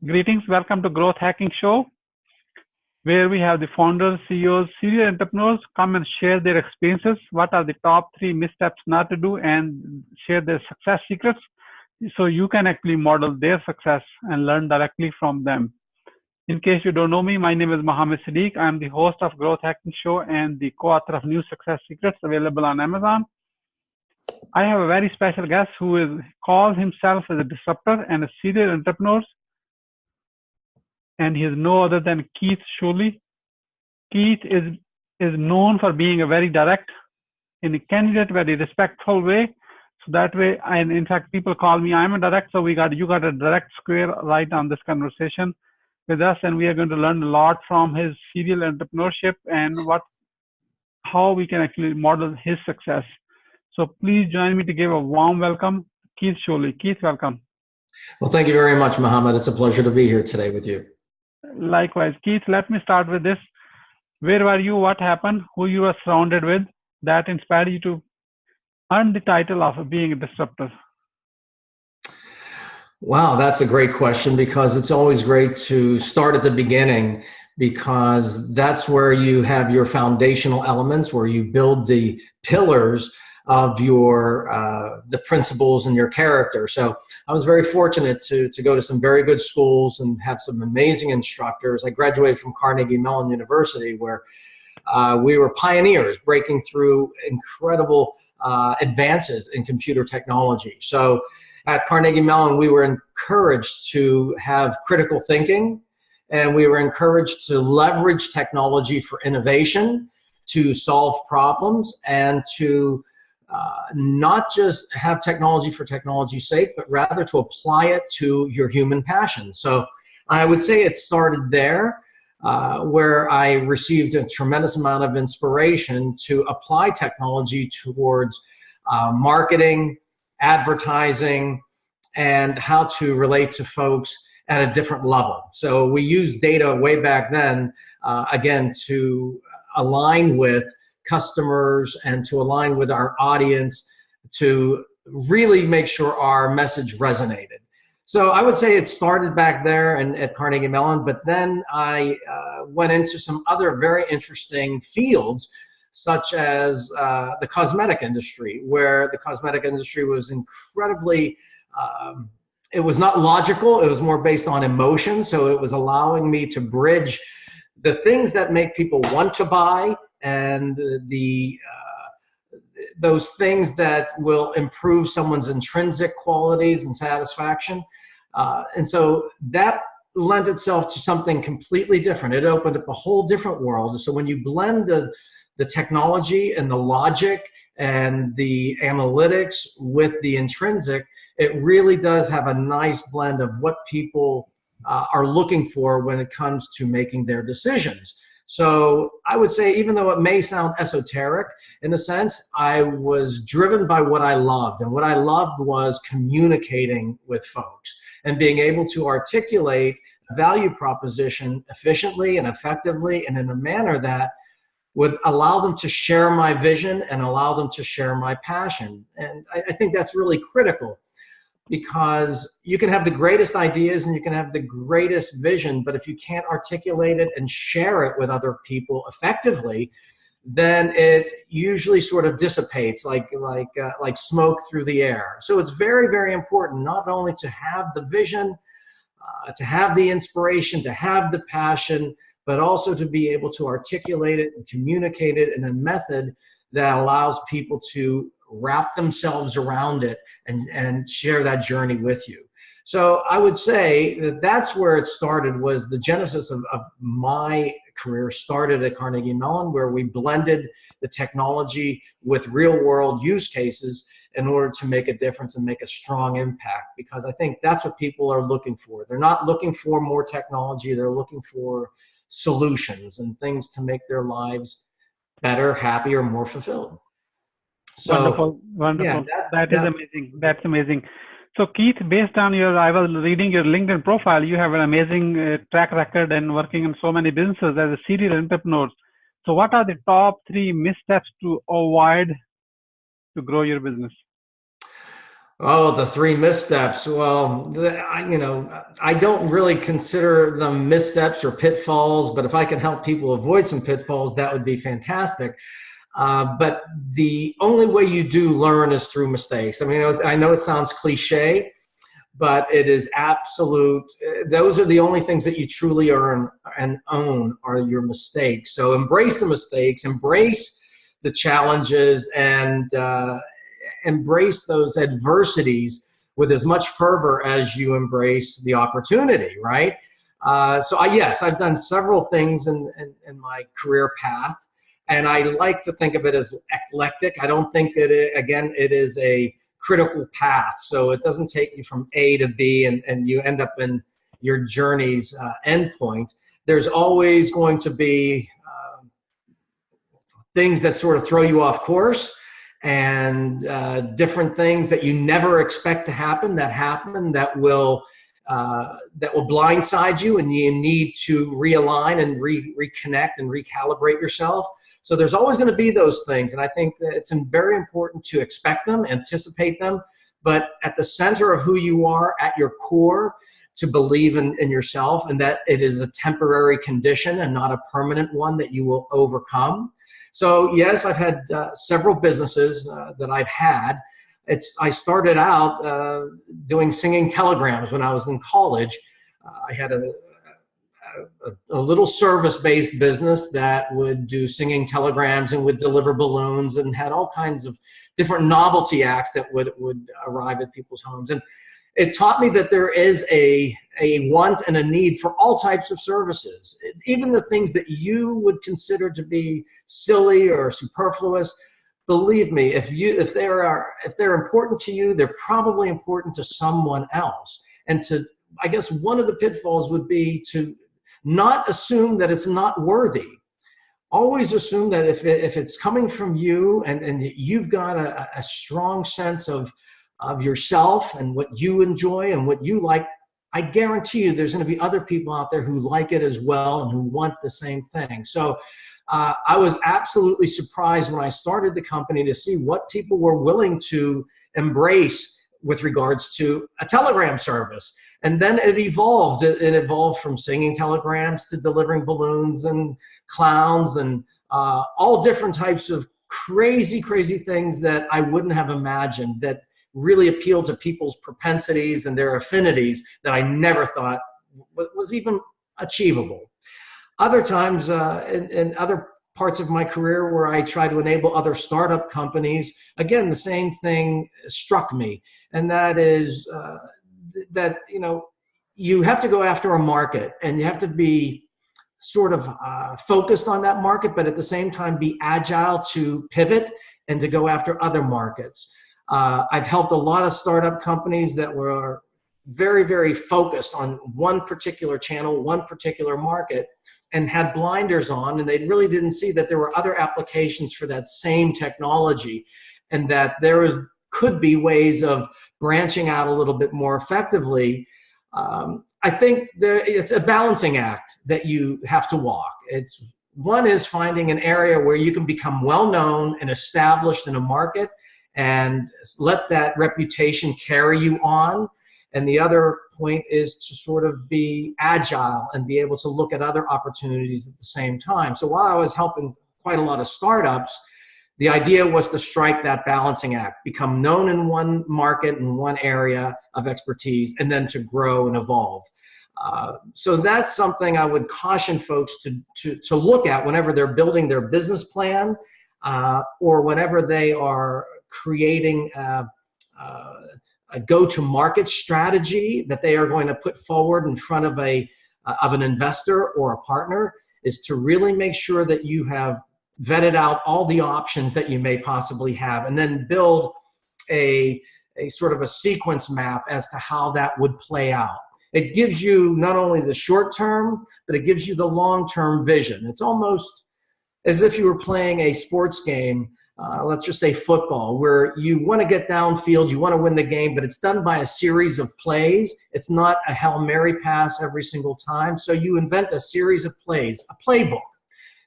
Greetings, welcome to Growth Hacking Show, where we have the founders, CEOs, serial entrepreneurs come and share their experiences. What are the top 3 missteps not to do, and share their success secrets so you can actually model their success and learn directly from them. In case you don't know me, my name is Mohammed Siddique. I am the host of Growth Hacking Show and the co-author of New Success Secrets, available on Amazon. I have a very special guest who calls himself as a disruptor and a serial entrepreneur, and he is no other than Keith Sciulli. Keith is known for being a very direct, in a candid, very respectful way. So that way, and in fact, people call me, I'm a direct, so you got a direct square right on this conversation with us, and we are going to learn a lot from his serial entrepreneurship and how we can actually model his success. So please join me to give a warm welcome, Keith Sciulli. Keith, welcome. Well, thank you very much, Mohammed. It's a pleasure to be here today with you. Likewise. Keith, let me start with this. Where were you? What happened? Who you were surrounded with that inspired you to earn the title of being a disruptor? Wow, that's a great question, because it's always great to start at the beginning, because that's where you have your foundational elements, where you build the pillars of your the principles in your character. So I was very fortunate to go to some very good schools and have some amazing instructors. I graduated from Carnegie Mellon University, where we were pioneers breaking through incredible advances in computer technology. So at Carnegie Mellon, we were encouraged to have critical thinking, and we were encouraged to leverage technology for innovation, to solve problems, and to not just have technology for technology's sake, but rather to apply it to your human passion. So I would say it started there, where I received a tremendous amount of inspiration to apply technology towards marketing, advertising, and how to relate to folks at a different level. So we used data way back then, again, to align with customers and to align with our audience to really make sure our message resonated. So I would say it started back there and at Carnegie Mellon, but then I went into some other very interesting fields, such as the cosmetic industry, where the cosmetic industry was incredibly, it was not logical, it was more based on emotion. So it was allowing me to bridge the things that make people want to buy and those things that will improve someone's intrinsic qualities and satisfaction. And so that lent itself to something completely different. It opened up a whole different world. So when you blend the technology and the logic and the analytics with the intrinsic, it really does have a nice blend of what people are looking for when it comes to making their decisions. So I would say, even though it may sound esoteric in a sense, I was driven by what I loved. And what I loved was communicating with folks and being able to articulate a value proposition efficiently and effectively and in a manner that would allow them to share my vision and allow them to share my passion. And I think that's really critical, because you can have the greatest ideas and you can have the greatest vision, but if you can't articulate it and share it with other people effectively, then it usually sort of dissipates like smoke through the air. So it's very, very important not only to have the vision, to have the inspiration, to have the passion, but also to be able to articulate it and communicate it in a method that allows people to wrap themselves around it and share that journey with you. So I would say that that's where it started, was the genesis of my career started at Carnegie Mellon, where we blended the technology with real world use cases in order to make a difference and make a strong impact, because I think that's what people are looking for. They're not looking for more technology, they're looking for solutions and things to make their lives better, happier, more fulfilled. So, wonderful. Yeah, that is amazing. That's amazing. So Keith, based on I was reading your LinkedIn profile, you have an amazing track record and working in so many businesses as a serial entrepreneur. So what are the top 3 missteps to avoid to grow your business? Oh, the three missteps. Well, I don't really consider them missteps or pitfalls, but if I can help people avoid some pitfalls, that would be fantastic. But the only way you do learn is through mistakes. I mean, I know it sounds cliche, but it is absolute. Those are the only things that you truly earn and own are your mistakes. So embrace the mistakes, embrace the challenges, and embrace those adversities with as much fervor as you embrace the opportunity, right? Yes, I've done several things in my career path, and I like to think of it as eclectic. I don't think that, it is a critical path. So it doesn't take you from A to B and you end up in your journey's endpoint. There's always going to be things that sort of throw you off course, and different things that you never expect to happen that will blindside you, and you need to realign and reconnect and recalibrate yourself. So there's always going to be those things, and I think that it's very important to expect them, anticipate them, but at the center of who you are, at your core, to believe in yourself, and that it is a temporary condition and not a permanent one that you will overcome. So yes, I've had several businesses that I've had. I started out doing singing telegrams when I was in college. I had a little service-based business that would do singing telegrams and would deliver balloons and had all kinds of different novelty acts that would arrive at people's homes. And it taught me that there is a want and a need for all types of services, even the things that you would consider to be silly or superfluous. Believe me, if they're important to you, they're probably important to someone else. And I guess one of the pitfalls would be to not assume that it's not worthy. Always assume that if it's coming from you and you've got a strong sense of yourself and what you enjoy and what you like, I guarantee you there's going to be other people out there who like it as well and who want the same thing. So I was absolutely surprised when I started the company to see what people were willing to embrace with regards to a telegram service. And then it evolved. It evolved from singing telegrams to delivering balloons and clowns and all different types of crazy, crazy things that I wouldn't have imagined, that really appealed to people's propensities and their affinities that I never thought was even achievable. Other times in other parts of my career where I try to enable other startup companies, again, the same thing struck me. And that is that, you have to go after a market and you have to be sort of focused on that market, but at the same time be agile to pivot and to go after other markets. I've helped a lot of startup companies that were very, very focused on one particular channel, one particular market, and had blinders on, and they really didn't see that there were other applications for that same technology, and that could be ways of branching out a little bit more effectively. I think it's a balancing act that you have to walk. One is finding an area where you can become well-known and established in a market and let that reputation carry you on. And the other point is to sort of be agile and be able to look at other opportunities at the same time. So while I was helping quite a lot of startups, the idea was to strike that balancing act, become known in one market, in one area of expertise, and then to grow and evolve. So that's something I would caution folks to look at whenever they're building their business plan or whenever they are creating a go-to-market strategy that they are going to put forward in front of an investor or a partner, is to really make sure that you have vetted out all the options that you may possibly have, and then build a sort of a sequence map as to how that would play out. It gives you not only the short term, but it gives you the long-term vision. It's almost as if you were playing a sports game, let's just say football, where you want to get downfield, you want to win the game, but it's done by a series of plays. It's not a Hail Mary pass every single time. So you invent a series of plays, a playbook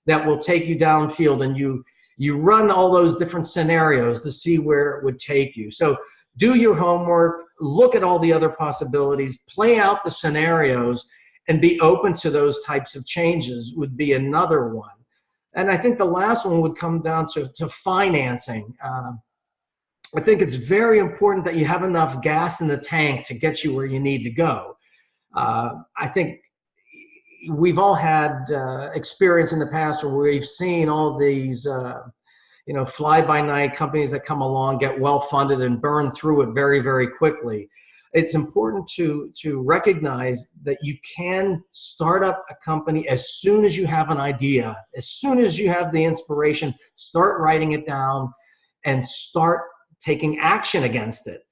that will take you downfield, and you run all those different scenarios to see where it would take you. So do your homework, look at all the other possibilities, play out the scenarios, and be open to those types of changes would be another one. And I think the last one would come down to financing. I think it's very important that you have enough gas in the tank to get you where you need to go. I think we've all had experience in the past where we've seen all these fly-by-night companies that come along, get well-funded, and burn through it very, very quickly. It's important to recognize that you can start up a company as soon as you have an idea, as soon as you have the inspiration, start writing it down and start taking action against it.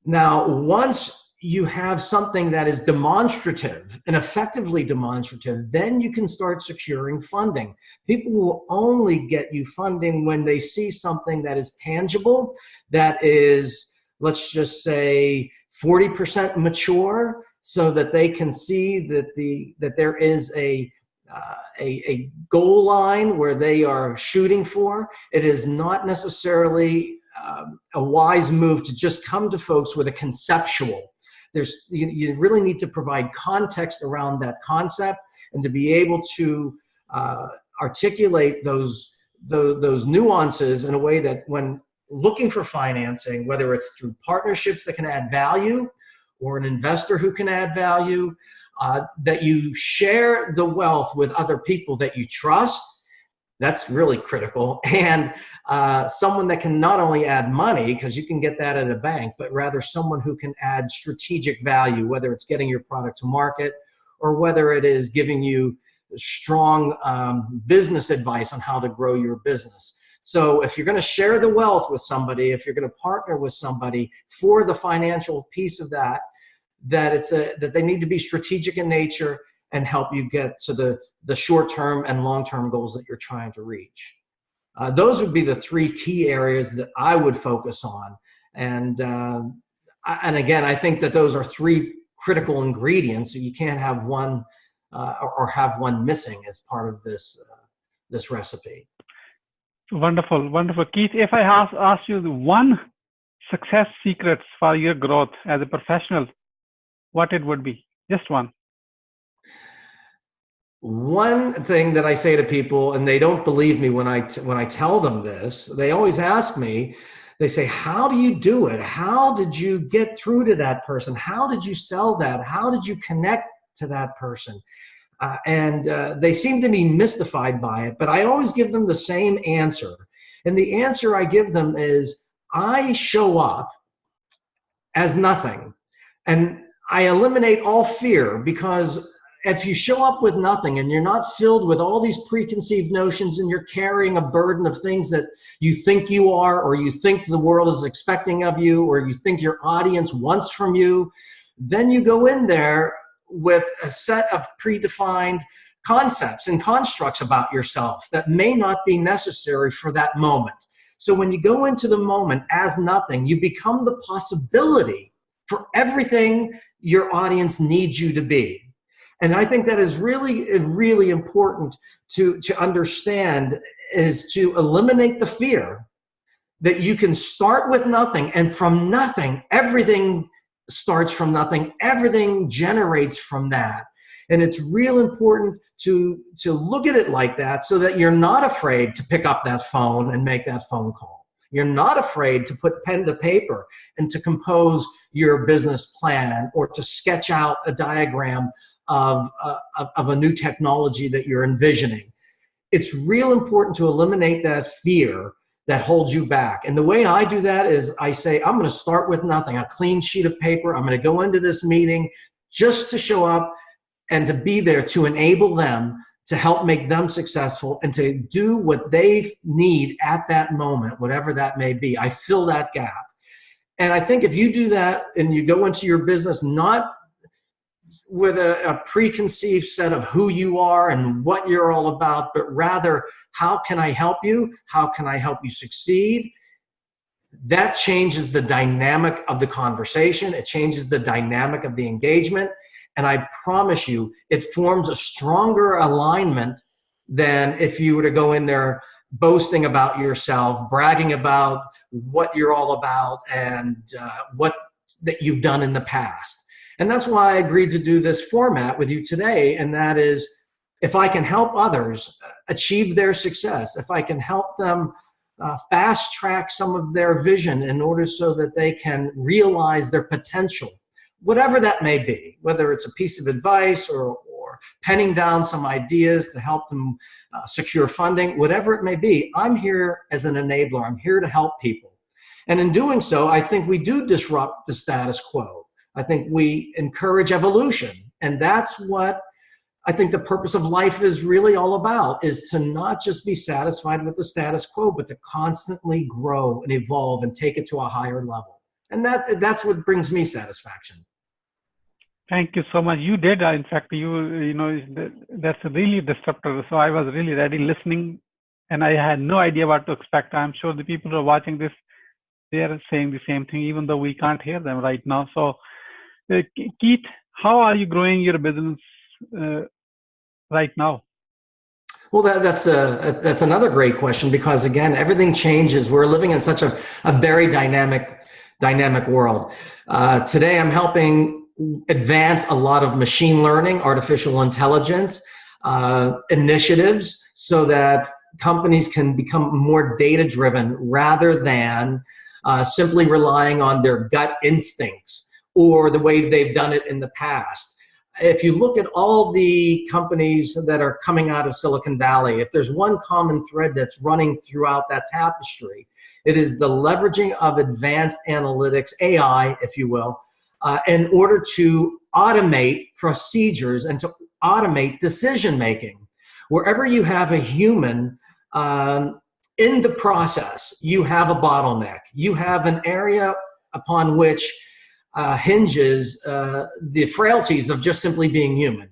Now, once you have something that is demonstrative and effectively demonstrative, then you can start securing funding. People will only get you funding when they see something that is tangible, that is, let's just say, 40% mature, so that they can see that there is a goal line where they are shooting for. It is not necessarily a wise move to just come to folks with a conceptual. You really need to provide context around that concept, and to be able to articulate those nuances in a way that when looking for financing, whether it's through partnerships that can add value or an investor who can add value, that you share the wealth with other people that you trust. That's really critical. And someone that can not only add money, because you can get that at a bank, but rather someone who can add strategic value, whether it's getting your product to market or whether it is giving you strong business advice on how to grow your business. So if you're going to share the wealth with somebody, if you're going to partner with somebody for the financial piece of that that they need to be strategic in nature and help you get to the short-term and long-term goals that you're trying to reach. Those would be the three key areas that I would focus on. And again, I think that those are three critical ingredients. So you can't have one or have one missing as part of this recipe. Wonderful, wonderful. Keith, if I ask you the one success secrets for your growth as a professional, what it would be? Just one. One thing that I say to people, and they don't believe me when I tell them this, they always ask me, they say, how do you do it? How did you get through to that person? How did you sell that? How did you connect to that person? And they seem to be mystified by it, but I always give them the same answer. And the answer I give them is, I show up as nothing. And I eliminate all fear, because if you show up with nothing and you're not filled with all these preconceived notions and you're carrying a burden of things that you think you are, or you think the world is expecting of you, or you think your audience wants from you, then you go in there with a set of predefined concepts and constructs about yourself that may not be necessary for that moment. So when you go into the moment as nothing, you become the possibility for everything your audience needs you to be. And I think that is really, really important to understand, is to eliminate the fear that you can start with nothing, and from nothing, everything starts from nothing. Everything generates from that. And it's real important to look at it like that, so that you're not afraid to pick up that phone and make that phone call. You're not afraid to put pen to paper and to compose your business plan, or to sketch out a diagram of a new technology that you're envisioning. It's real important to eliminate that fear that holds you back. And the way I do that is I say, I'm going to start with nothing, a clean sheet of paper. I'm going to go into this meeting just to show up and to be there to enable them, to help make them successful, and to do what they need at that moment, whatever that may be. I fill that gap. And I think if you do that and you go into your business not with a preconceived set of who you are and what you're all about, but rather, how can I help you? How can I help you succeed? That changes the dynamic of the conversation. It changes the dynamic of the engagement. And I promise you, it forms a stronger alignment than if you were to go in there boasting about yourself, bragging about what you're all about and what that you've done in the past. And that's why I agreed to do this format with you today. And that is, if I can help others achieve their success, if I can help them fast track some of their vision in order so that they can realize their potential, whatever that may be, whether it's a piece of advice or penning down some ideas to help them secure funding, whatever it may be, I'm here as an enabler. I'm here to help people. And in doing so, I think we do disrupt the status quo. I think we encourage evolution. And that's what I think the purpose of life is really all about, is to not just be satisfied with the status quo, but to constantly grow and evolve and take it to a higher level. And that's what brings me satisfaction. Thank you so much. You did, in fact, you know, that's really disruptor. So I was really ready listening, and I had no idea what to expect. I'm sure the people who are watching this, they are saying the same thing, even though we can't hear them right now. So, Keith, how are you growing your business right now? Well, that's another great question, because again, everything changes. We're living in such a very dynamic world. Today, I'm helping advance a lot of machine learning, artificial intelligence initiatives, so that companies can become more data-driven rather than simply relying on their gut instincts or the way they've done it in the past. If you look at all the companies that are coming out of Silicon Valley, if there's one common thread that's running throughout that tapestry, it is the leveraging of advanced analytics, AI, if you will, in order to automate procedures and to automate decision-making. Wherever you have a human in the process, you have a bottleneck. You have an area upon which hinges the frailties of just simply being human.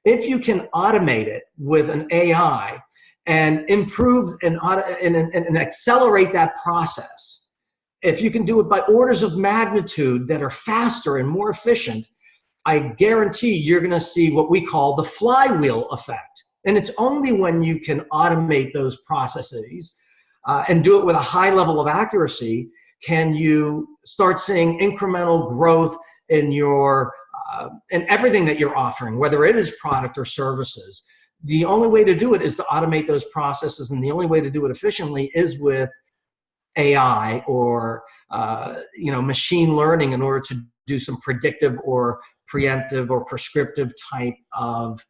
If you can automate it with an AI and improve and accelerate that process, if you can do it by orders of magnitude that are faster and more efficient, I guarantee you're going to see what we call the flywheel effect. And it's only when you can automate those processes and do it with a high level of accuracy can you start seeing incremental growth in your in everything that you're offering, whether it is product or services. The only way to do it is to automate those processes, and the only way to do it efficiently is with AI or machine learning in order to do some predictive or preemptive or prescriptive type of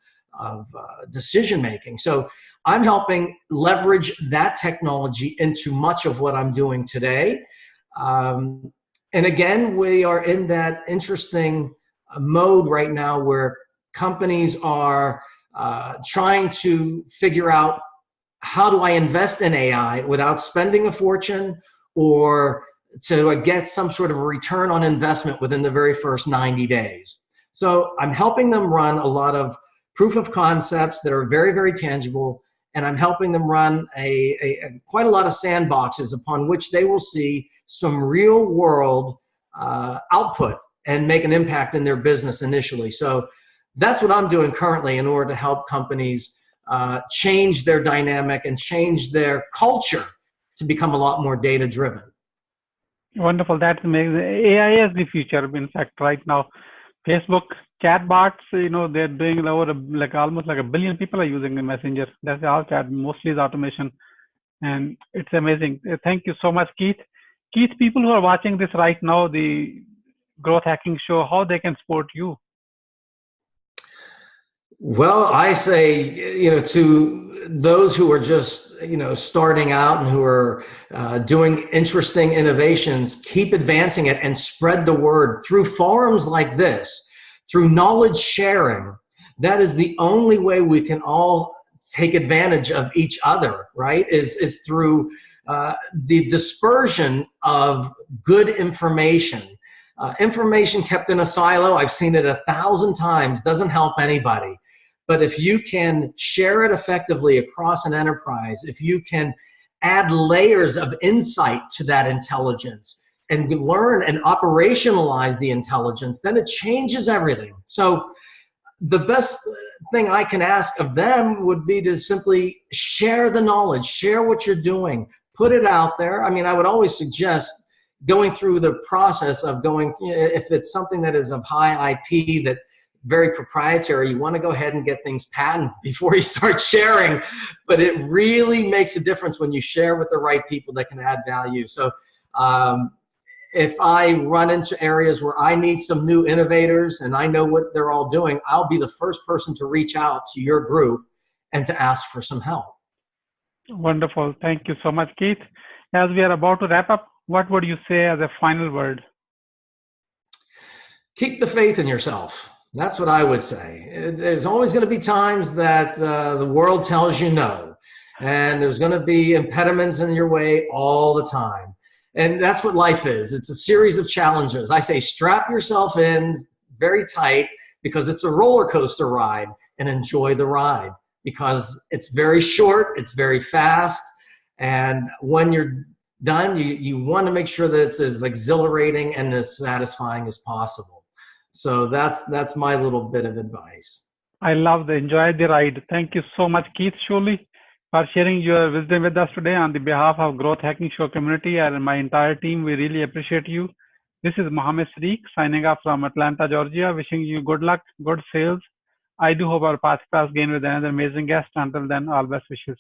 decision making. So I'm helping leverage that technology into much of what I'm doing today. And again, we are in that interesting mode right now where companies are trying to figure out, how do I invest in AI without spending a fortune or to get some sort of a return on investment within the very first 90 days? So I'm helping them run a lot of proof of concepts that are very, very tangible, and I'm helping them run quite a lot of sandboxes upon which they will see some real world output and make an impact in their business initially. So that's what I'm doing currently in order to help companies change their dynamic and change their culture to become a lot more data driven. Wonderful. That's amazing. AI is the future. In fact, right now, Facebook chatbots, they're doing over almost like 1 billion people are using the Messenger. That's all chat. Mostly is automation, and it's amazing. Thank you so much, Keith. Keith, people who are watching this right now, the Growth Hacking Show, how they can support you? Well, I say, to those who are just, starting out and who are doing interesting innovations, keep advancing it and spread the word through forums like this, through knowledge sharing. That is the only way we can all take advantage of each other, right? Is through the dispersion of good information. Information kept in a silo, I've seen it 1,000 times, doesn't help anybody. But if you can share it effectively across an enterprise, if you can add layers of insight to that intelligence and learn and operationalize the intelligence, then it changes everything. So the best thing I can ask of them would be to simply share the knowledge, share what you're doing, put it out there. I mean, I would always suggest going through the process of going, if it's something that is of high IP, that very proprietary, you want to go ahead and get things patented before you start sharing. But it really makes a difference when you share with the right people that can add value. So if I run into areas where I need some new innovators and I know what they're all doing, I'll be the first person to reach out to your group and to ask for some help. Wonderful. Thank you so much, Keith. As we are about to wrap up, what would you say as a final word? Keep the faith in yourself. That's what I would say. There's always going to be times that the world tells you no, and there's going to be impediments in your way all the time. And that's what life is. It's a series of challenges. I say strap yourself in very tight because it's a roller coaster ride, and enjoy the ride because it's very short, it's very fast, and when you're done, you want to make sure that it's as exhilarating and as satisfying as possible. So that's my little bit of advice. I love the enjoy the ride. Thank you so much, Keith Sciulli, for sharing your wisdom with us today. On the behalf of Growth Hacking Show community and my entire team, we really appreciate you. This is Mohammed Siddique signing off from Atlanta, Georgia, wishing you good luck, good sales. I do hope our paths cross again with another amazing guest. Until then, all best wishes.